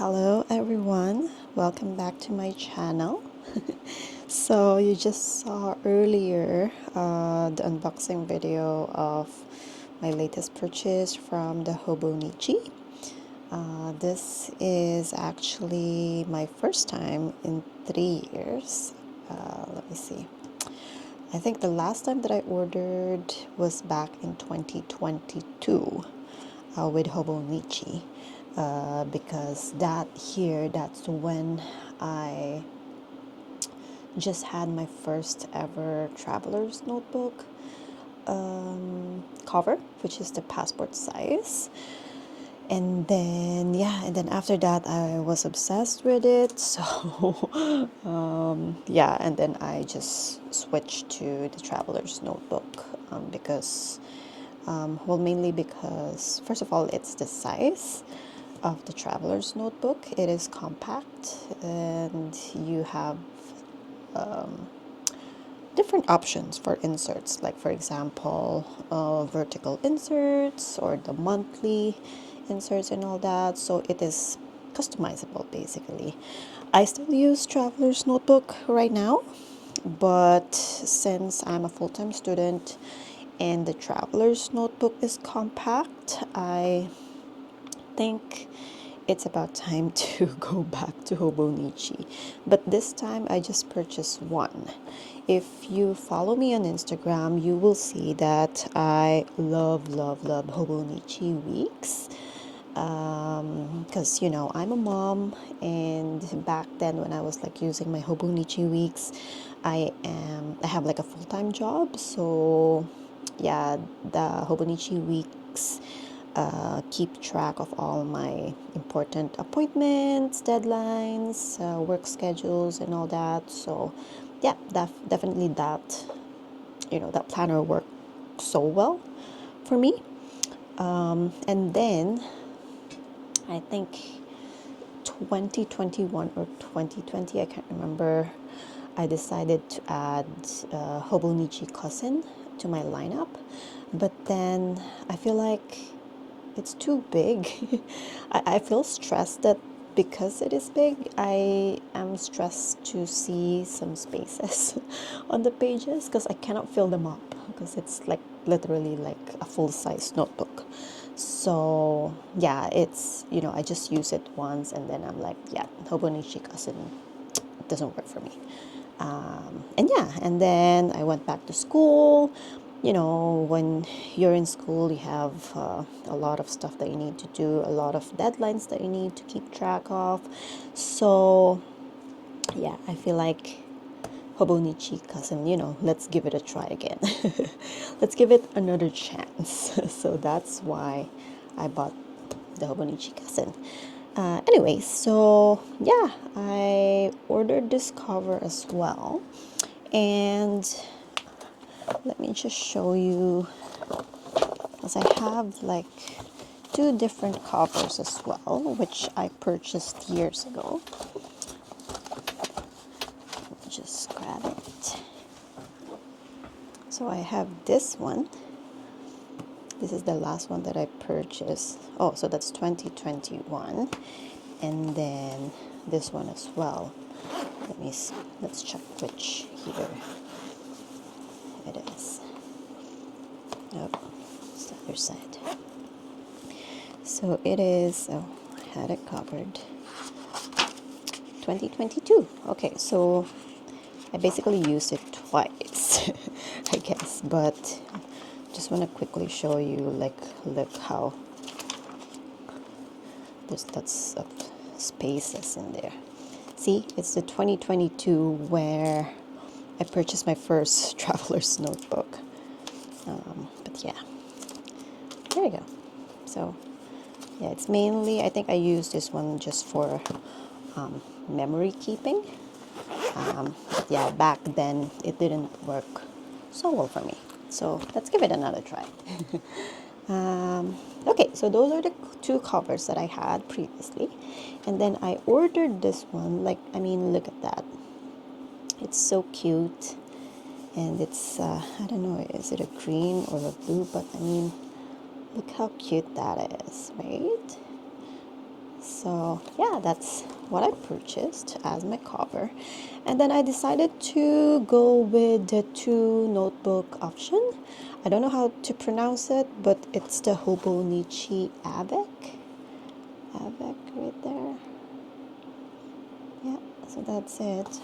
Hello everyone, welcome back to my channel. So you just saw earlier the unboxing video of my latest purchase from the Hobonichi. This is actually my first time in 3 years. Let me see. I think the last time that I ordered was back in 2022 with Hobonichi. Because that's when I just had my first ever traveler's notebook cover, which is the passport size. And then after that I was obsessed with it. So and then I just switched to the traveler's notebook mainly because first of all it's the size of the traveler's notebook. It is compact and you have different options for inserts, like for example vertical inserts or the monthly inserts and all that. So it is customizable basically. I still use traveler's notebook right now, but since I'm a full-time student and the traveler's notebook is compact, I think it's about time to go back to Hobonichi. But this time I just purchased one. If you follow me on Instagram, you will see that I love Hobonichi weeks. Because I'm a mom, and back then when I was like using my Hobonichi weeks, I have like a full-time job. So yeah, the Hobonichi weeks keep track of all my important appointments, deadlines, work schedules, and all that. So, yeah, definitely that planner worked so well for me. And then I think 2021 or 2020, I can't remember, I decided to add Hobonichi Cousin to my lineup. But then I feel like it's too big. I feel stressed that because it is big, I am stressed to see some spaces on the pages because I cannot fill them up because it's like literally like a full-size notebook. So yeah, it's I just use it once and then I'm like, yeah, Hobonichi Cousin doesn't work for me. And then I went back to school. When you're in school, you have a lot of stuff that you need to do, a lot of deadlines that you need to keep track of. So, yeah, I feel like Hobonichi Cousin, let's give it a try again. Let's give it another chance. So that's why I bought the Hobonichi Cousin. Anyway, so yeah, I ordered this cover as well. And let me just show you, as I have like two different covers as well, which I purchased years ago. Let me just grab it. So I have this one. This is the last one that I purchased. Oh, so that's 2021. And then this one as well. Let's check which here it is. Oh, it's the other side. So it is, I had it covered. 2022. Okay, so I basically used it twice, I guess, but just want to quickly show you, like, look how there's lots of spaces in there. See, it's the 2022 where I purchased my first traveler's notebook. But yeah, there you go. So yeah, it's mainly, I think I use this one just for memory keeping. But yeah, back then it didn't work so well for me. So let's give it another try. Okay, so those are the two covers that I had previously. And then I ordered this one. Like, I mean, look at that. It's so cute. And it's, I don't know, is it a green or a blue? But I mean, look how cute that is, right? So yeah, that's what I purchased as my cover. And then I decided to go with the 2 notebook option. I don't know how to pronounce it, but it's the Hobonichi Avec. Avec right there. Yeah, so that's it.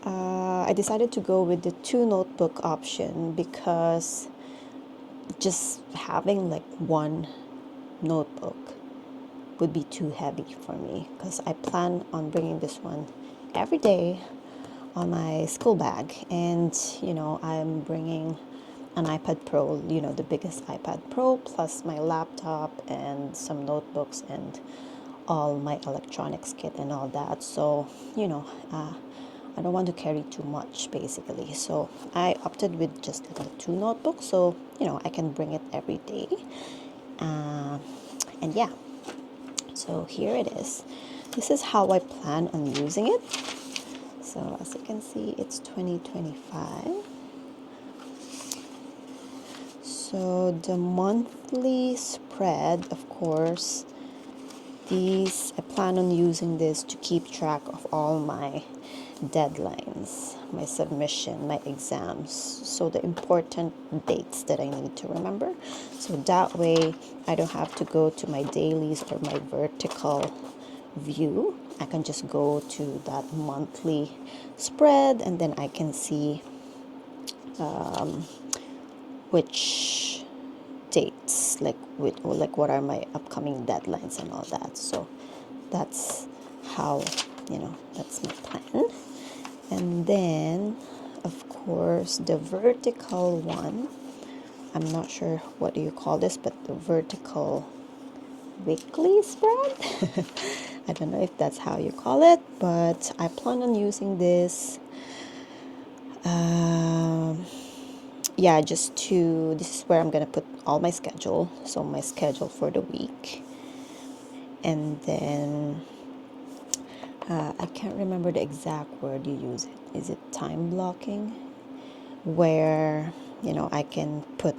I decided to go with the 2 notebook option because just having like one notebook would be too heavy for me, because I plan on bringing this one every day on my school bag. And I'm bringing an iPad Pro, the biggest iPad Pro, plus my laptop and some notebooks and all my electronics kit and all that. So I don't want to carry too much basically, so I opted with just the 2 notebooks, so I can bring it every day. And yeah, so here it is. This is how I plan on using it. So as you can see, it's 2025. So the monthly spread, of course, I plan on using this to keep track of all my deadlines, my submission, my exams, so the important dates that I need to remember. So that way I don't have to go to my dailies or my vertical view. I can just go to that monthly spread, and then I can see which dates, like what are my upcoming deadlines and all that. So that's how, that's my plan. And then of course the vertical one, I'm not sure what do you call this, but the vertical weekly spread. I don't know if that's how you call it, but I plan on using this this is where I'm gonna put all my schedule, so my schedule for the week. And then I can't remember the exact word you use it. Is it time blocking? Where I can put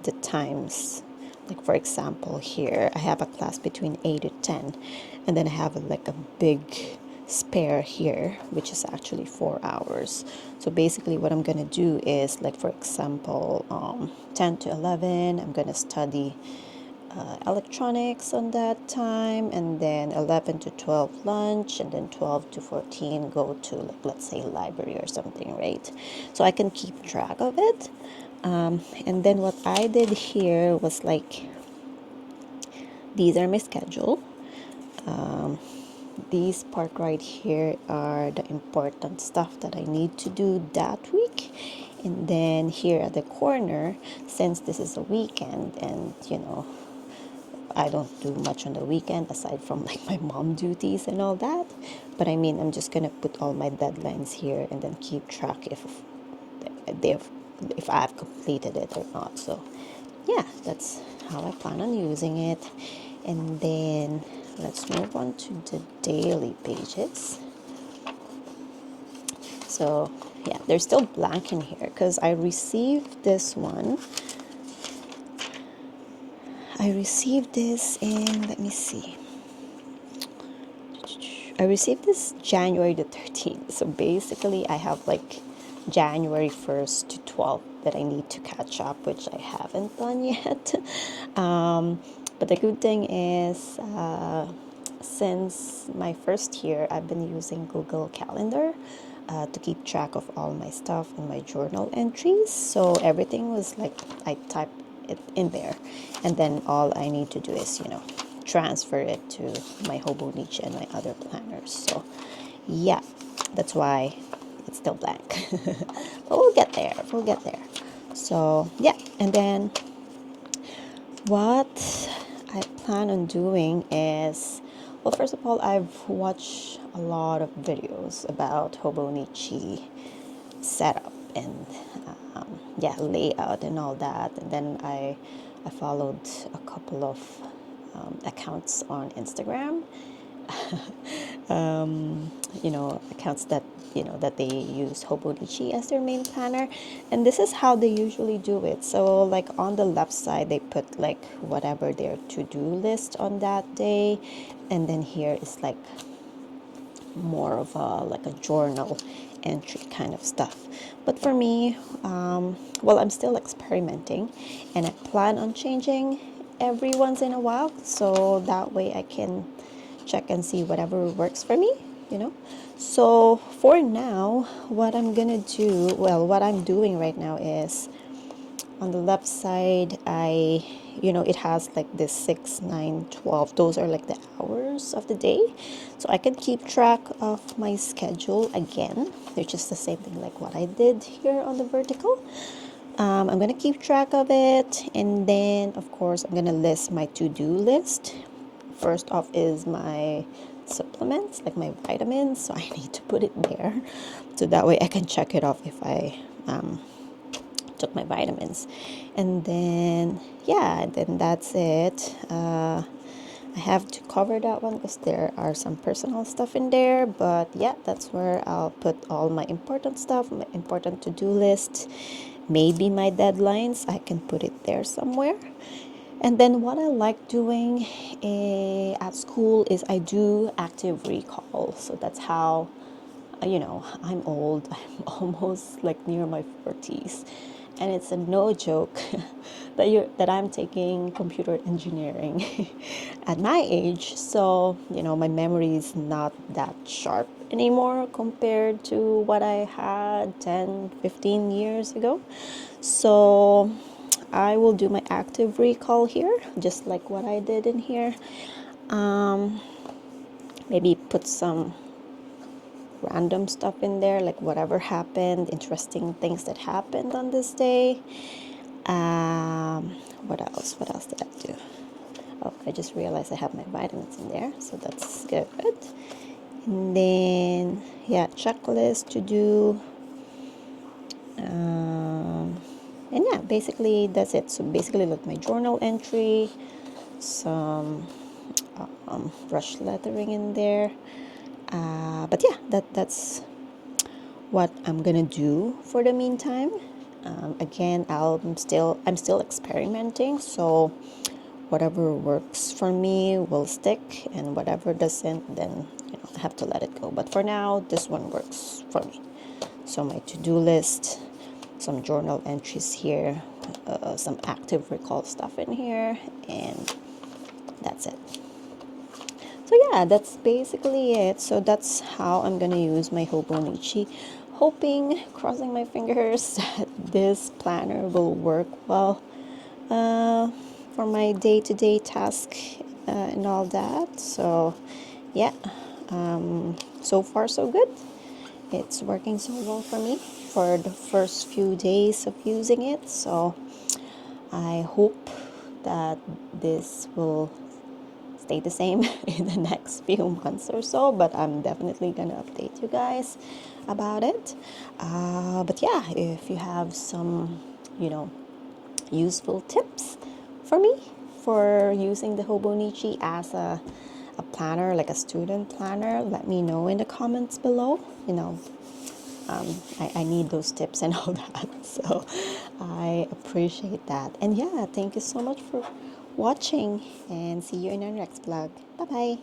the times. Like for example, here I have a class between 8 to 10, and then I have like a big spare here, which is actually 4 hours. So basically what I'm gonna do is, like for example, 10 to 11 I'm gonna study electronics on that time, and then 11 to 12 lunch, and then 12 to 14 go to, like, let's say library or something, right? So I can keep track of it. And then what I did here was, like, these are my schedule. These part right here are the important stuff that I need to do that week. And then here at the corner, since this is a weekend, and I don't do much on the weekend aside from like my mom duties and all that, but I mean, I'm just gonna put all my deadlines here and then keep track if I've completed it or not. So yeah, that's how I plan on using it. And then let's move on to the daily pages. So yeah, they're still blank in here because I received this one. I received this in, let me see, I received this January the 13th. So basically I have like January 1st to 12th that I need to catch up, which I haven't done yet. But the good thing is, since my first year, I've been using Google Calendar to keep track of all my stuff and my journal entries. So everything was like, I type it in there, and then all I need to do is, transfer it to my Hobonichi and my other planners. So yeah, that's why it's still blank. But we'll get there. We'll get there. So yeah, and then what I plan on doing is, well, first of all, I've watched a lot of videos about Hobonichi setup and layout and all that. And then I followed a couple of accounts on Instagram, accounts that that they use Hobonichi as their main planner, and this is how they usually do it. So like on the left side they put like whatever their to-do list on that day, and then here is like more of a like a journal entry kind of stuff. But for me, well, I'm still experimenting, and I plan on changing every once in a while, so that way I can check and see whatever works for me. So for now, what I'm gonna do, well, what I'm doing right now is on the left side, it has like this 6, 9, 12. Those are like the hours of the day. So I can keep track of my schedule again, which is the same thing like what I did here on the vertical. I'm going to keep track of it. And then, of course, I'm going to list my to-do list. First off is my supplements, like my vitamins. So I need to put it there. So that way I can check it off if I took my vitamins. And then then that's it. I have to cover that one because there are some personal stuff in there, but yeah, that's where I'll put all my important stuff, my important to-do list, maybe my deadlines. I can put it there somewhere. And then what I like doing at school is I do active recall. So that's how I'm old. I'm almost like near my 40s, and it's a no joke that I'm taking computer engineering at my age. So my memory is not that sharp anymore compared to what I had 10, 15 years ago. So I will do my active recall here, just like what I did in here. Maybe put some random stuff in there, like whatever happened, interesting things that happened on this day. What else? What else did I do? Oh, I just realized I have my vitamins in there, so that's good. And then, yeah, checklist to do. And yeah, basically that's it. So basically, like my journal entry, some brush lettering in there. But yeah, that's what I'm gonna do for the meantime. Again, I'm still experimenting, so whatever works for me will stick, and whatever doesn't, then I have to let it go. But for now, this one works for me. So my to-do list, some journal entries here, some active recall stuff in here, and that's it. So yeah, that's basically it. So that's how I'm gonna use my Hobonichi, hoping, crossing my fingers, that this planner will work well for my day-to-day task and all that. So yeah, so far so good. It's working so well for me for the first few days of using it. So I hope that this will stay the same in the next few months or so, but I'm definitely gonna update you guys about it. But yeah, if you have some useful tips for me for using the Hobonichi as a planner, like a student planner, let me know in the comments below. I need those tips and all that. So I appreciate that. And yeah, thank you so much for watching, and see you in our next vlog. Bye bye.